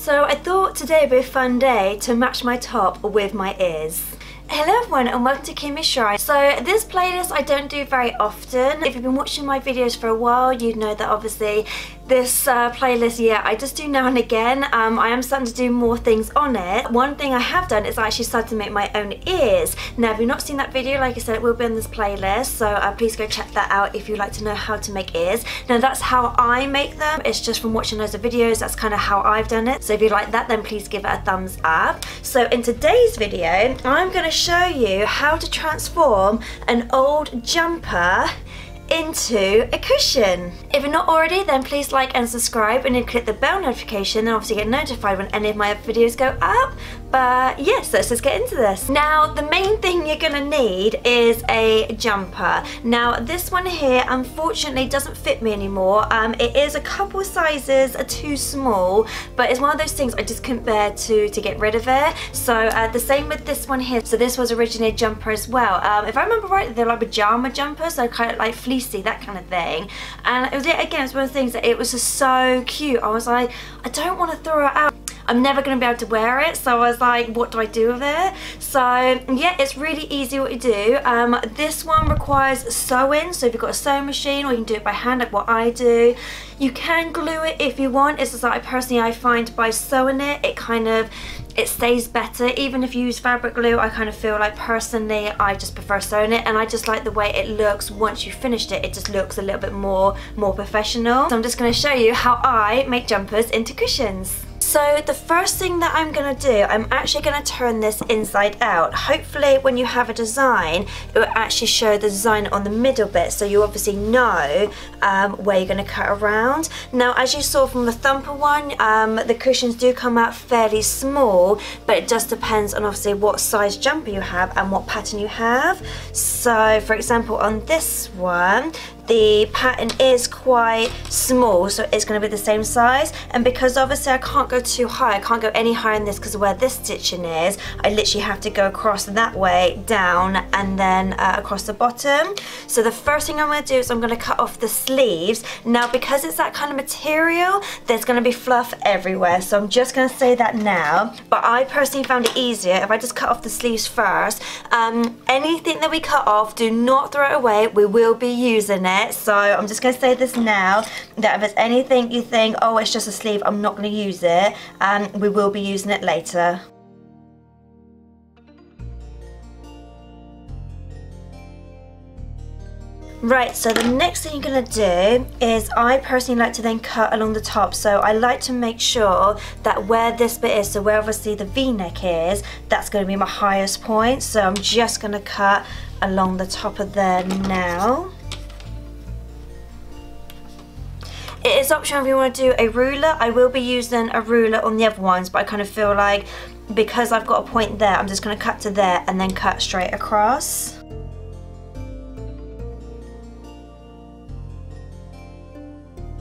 So I thought today would be a fun day to match my top with my ears. Hello everyone and welcome to Kimmy Shrine. So this playlist I don't do very often. If you've been watching my videos for a while, you'd know that obviously this playlist, yeah, I just do now and again. I am starting to do more things on it. One thing I have done is I actually started to make my own ears. Now if you've not seen that video, like I said, it will be on this playlist, so please go check that out if you'd like to know how to make ears. Now that's how I make them. It's just from watching loads of videos, that's kind of how I've done it. So if you like that, then please give it a thumbs up. So in today's video, I'm going to show you how to transform an old jumper into a cushion. If you're not already, then please like and subscribe and then click the bell notification and obviously get notified when any of my videos go up. But yes, let's just get into this. Now the main thing you're gonna need is a jumper. Now this one here unfortunately doesn't fit me anymore. It is a couple sizes too small, but it's one of those things I just couldn't bear to get rid of it. So the same with this one here. So this was originally a jumper as well. If I remember right, they're like pajama jumpers, so kind of like fleecy, that kind of thing. And it was, again, it's one of the things that it was just so cute. I was like, I don't want to throw it out. I'm never going to be able to wear it, so I was like, what do I do with it? So yeah, it's really easy what you do. This one requires sewing, so if you've got a sewing machine or you can do it by hand like what I do. You can glue it if you want. It's just like I find by sewing it, it stays better. Even if you use fabric glue, I kind of feel like personally I just prefer sewing it, and I just like the way it looks once you've finished it. It just looks a little bit more professional. So I'm just going to show you how I make jumpers into cushions. So the first thing that I'm going to do, I'm actually going to turn this inside out. Hopefully when you have a design, it will actually show the design on the middle bit, so you obviously know where you're going to cut around. Now as you saw from the Thumper one, the cushions do come out fairly small, but it just depends on obviously what size jumper you have and what pattern you have. So for example on this one, the pattern is quite small, so it's going to be the same size, and because obviously I can't go too high, I can't go any higher than this because of where this stitching is, I literally have to go across that way, down, and then across the bottom. So the first thing I'm going to do is I'm going to cut off the sleeves. Now because it's that kind of material, there's going to be fluff everywhere, so I'm just going to say that now, but I personally found it easier if I just cut off the sleeves first. Anything that we cut off, do not throw it away, we will be using it. So I'm just going to say this now, that if there's anything you think, oh it's just a sleeve, I'm not going to use it, we will be using it later. Right, so the next thing you're going to do is I personally like to then cut along the top. So I like to make sure that where this bit is, so where obviously the V-neck is, that's going to be my highest point. So I'm just going to cut along the top of there now. It is optional if you want to do a ruler. I will be using a ruler on the other ones, but I kind of feel like because I've got a point there, I'm just going to cut to there and then cut straight across.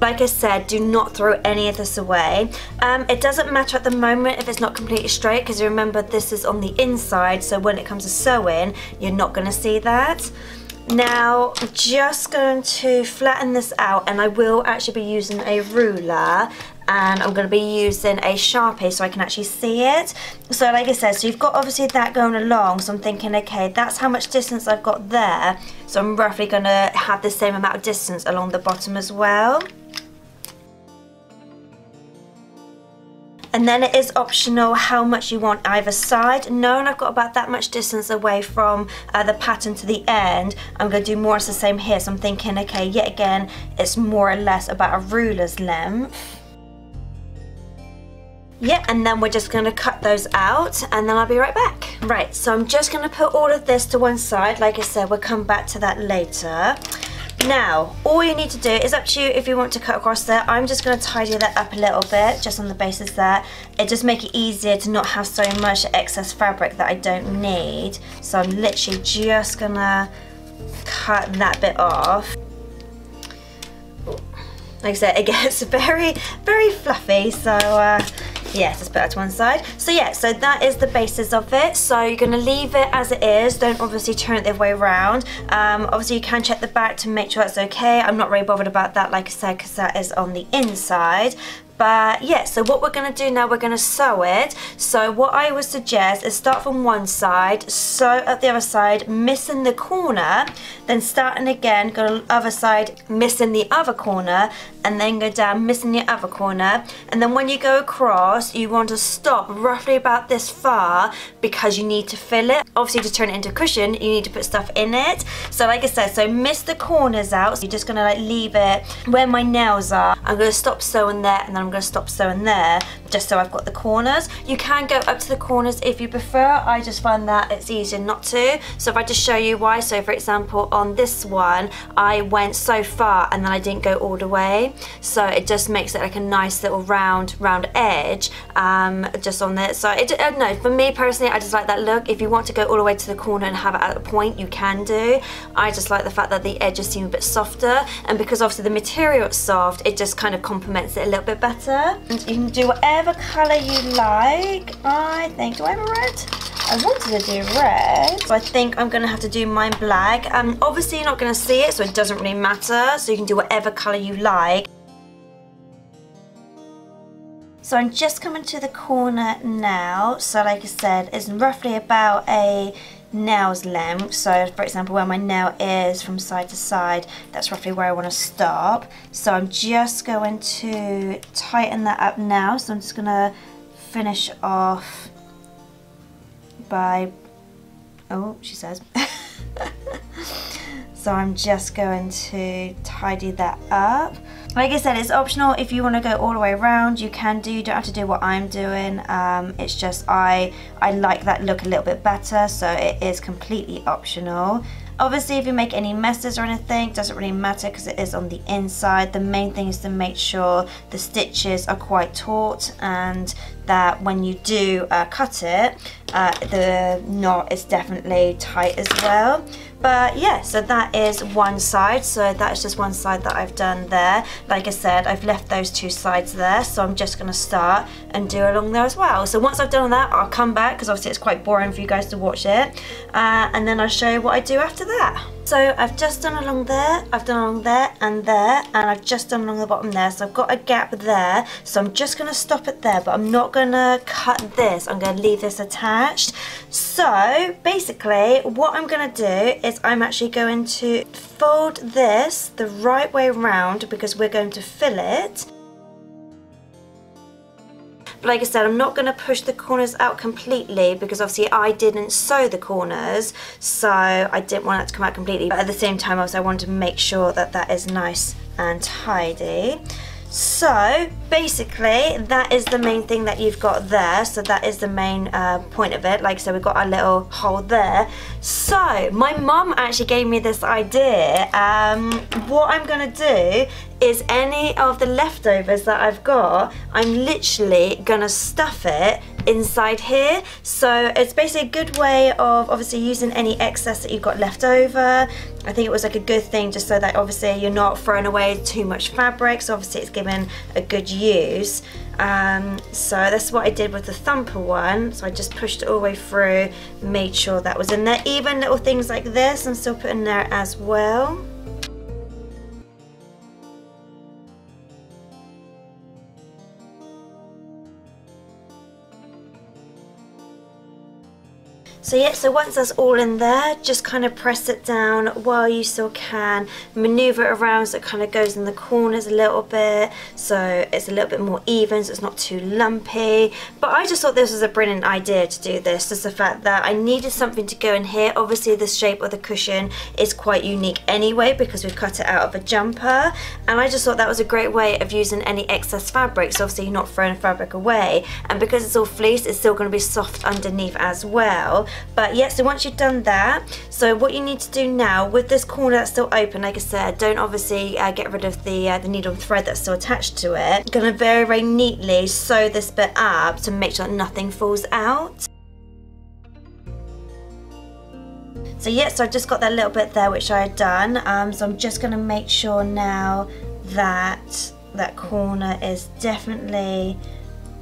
Like I said, do not throw any of this away. It doesn't matter at the moment if it's not completely straight, because remember this is on the inside, so when it comes to sewing, you're not going to see that. Now I'm just going to flatten this out, and I will actually be using a ruler, and I'm going to be using a Sharpie so I can actually see it. So like I said, so you've got obviously that going along, so I'm thinking okay, that's how much distance I've got there, so I'm roughly going to have the same amount of distance along the bottom as well. And then it is optional how much you want either side. Knowing I've got about that much distance away from the pattern to the end, I'm going to do more or less the same here. So I'm thinking, okay, yet again, it's more or less about a ruler's length. Yeah, and then we're just going to cut those out and then I'll be right back. Right, so I'm just going to put all of this to one side. Like I said, we'll come back to that later. Now, all you need to do is up to you if you want to cut across there. I'm just going to tidy that up a little bit, just on the basis that it just makes it easier to not have so much excess fabric that I don't need. So I'm literally just going to cut that bit off. Like I said, it gets very, very fluffy, so yeah, just put that to one side. So yeah, so that is the basis of it. So you're going to leave it as it is. Don't obviously turn it the other way around. Obviously you can check the back to make sure that's okay. I'm not really bothered about that, like I said, because that is on the inside. But yeah, so what we're going to do now, we're going to sew it. So what I would suggest is start from one side, sew at the other side, missing the corner, then starting again, go to the other side, missing the other corner, and then go down, missing the other corner. And then when you go across, you want to stop roughly about this far because you need to fill it. Obviously, to turn it into a cushion, you need to put stuff in it. So like I said, so miss the corners out. So you're just going to like leave it where my nails are. I'm going to stop sewing there, and then I'm going to stop sewing there, just so I've got the corners. You can go up to the corners if you prefer. I just find that it's easier not to. So if I just show you why, so for example on this one I went so far and then I didn't go all the way, so it just makes it like a nice little round edge just on there. So I don't know, for me personally, I just like that look. If you want to go all the way to the corner and have it at a point, you can do. I just like the fact that the edges seem a bit softer, and because obviously the material is soft, it just kind of complements it a little bit better. And you can do whatever colour you like. I think, do I have a red? I wanted to do red, so I think I'm going to have to do mine black. Obviously you're not going to see it, so it doesn't really matter, so you can do whatever colour you like. So I'm just coming to the corner now, so like I said, it's roughly about a nail's length. So for example, where my nail is from side to side, that's roughly where I want to stop. So I'm just going to tighten that up now, so I'm just going to finish off by, oh, she says. So I'm just going to tidy that up. Like I said, it's optional. If you want to go all the way around, you can do. You don't have to do what I'm doing. It's just I like that look a little bit better, so it is completely optional. Obviously, if you make any messes or anything, it doesn't really matter because it is on the inside. The main thing is to make sure the stitches are quite taut, and that when you do cut it, the knot is definitely tight as well. But yeah, so that is one side. So that is just one side that I've done there. Like I said, I've left those two sides there, so I'm just going to start and do along there as well. So once I've done that, I'll come back because obviously it's quite boring for you guys to watch it, and then I'll show you what I do after that. So I've just done along there, I've done along there, and I've just done along the bottom there. So I've got a gap there, so I'm just going to stop it there, but I'm not going to cut this. I'm going to leave this attached. So basically what I'm going to do is I'm actually going to fold this the right way around because we're going to fill it. Like I said, I'm not going to push the corners out completely because obviously I didn't sew the corners, so I didn't want that to come out completely. But at the same time, also I wanted to make sure that that is nice and tidy. So basically that is the main thing that you've got there. So that is the main point of it. Like I said, we've got our little hole there. So my mum actually gave me this idea. What I'm going to do is any of the leftovers that I've got, I'm literally going to stuff it inside here. So it's basically a good way of obviously using any excess that you've got left over. I think it was like a good thing just so that obviously you're not throwing away too much fabric, so obviously it's given a good use. So that's what I did with the thumper one. So I just pushed it all the way through, made sure that was in there. Even little things like this I'm still putting there as well. So yeah, so once that's all in there, just kind of press it down while you still can. Maneuver it around so it kind of goes in the corners a little bit, so it's a little bit more even, so it's not too lumpy. But I just thought this was a brilliant idea to do this, just the fact that I needed something to go in here. Obviously the shape of the cushion is quite unique anyway because we've cut it out of a jumper, and I just thought that was a great way of using any excess fabric, so obviously you're not throwing fabric away, and because it's all fleece, it's still going to be soft underneath as well. But yeah, so once you've done that, so what you need to do now with this corner that's still open, like I said, don't obviously get rid of the needle and thread that's still attached to it. You're going to very, very neatly sew this bit up to make sure that nothing falls out. So yeah, so I've just got that little bit there which I had done, so I'm just going to make sure now that that corner is definitely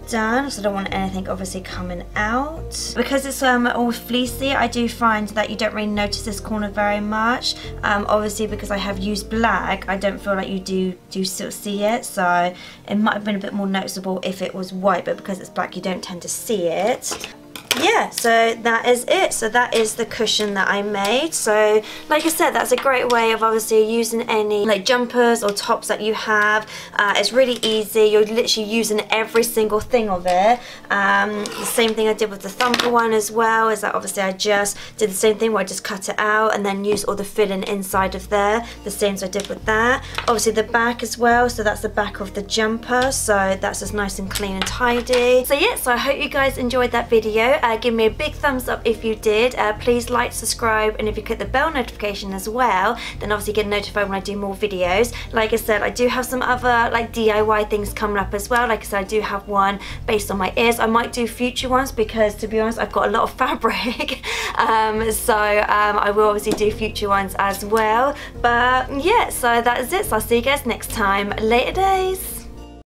done, so I don't want anything obviously coming out. Because it's all fleecy, I do find that you don't really notice this corner very much. Obviously because I have used black, I don't feel like you do still see it, so it might have been a bit more noticeable if it was white, but because it's black you don't tend to see it. Yeah, so that is it. So that is the cushion that I made. So like I said, that's a great way of obviously using any like jumpers or tops that you have. It's really easy. You're literally using every single thing of it. The same thing I did with the thumper one as well, is that obviously I just did the same thing where I just cut it out and then used all the filling inside of there, the same as I did with that. Obviously the back as well, so that's the back of the jumper, so that's just nice and clean and tidy. So yeah, so I hope you guys enjoyed that video. Give me a big thumbs up if you did. Please like, subscribe, and if you click the bell notification as well, then obviously get notified when I do more videos. Like I said, I do have some other like DIY things coming up as well. Like I said, I do have one based on my ears. I might do future ones because, to be honest, I've got a lot of fabric. I will obviously do future ones as well. But yeah, so that is it. So I'll see you guys next time. Later days.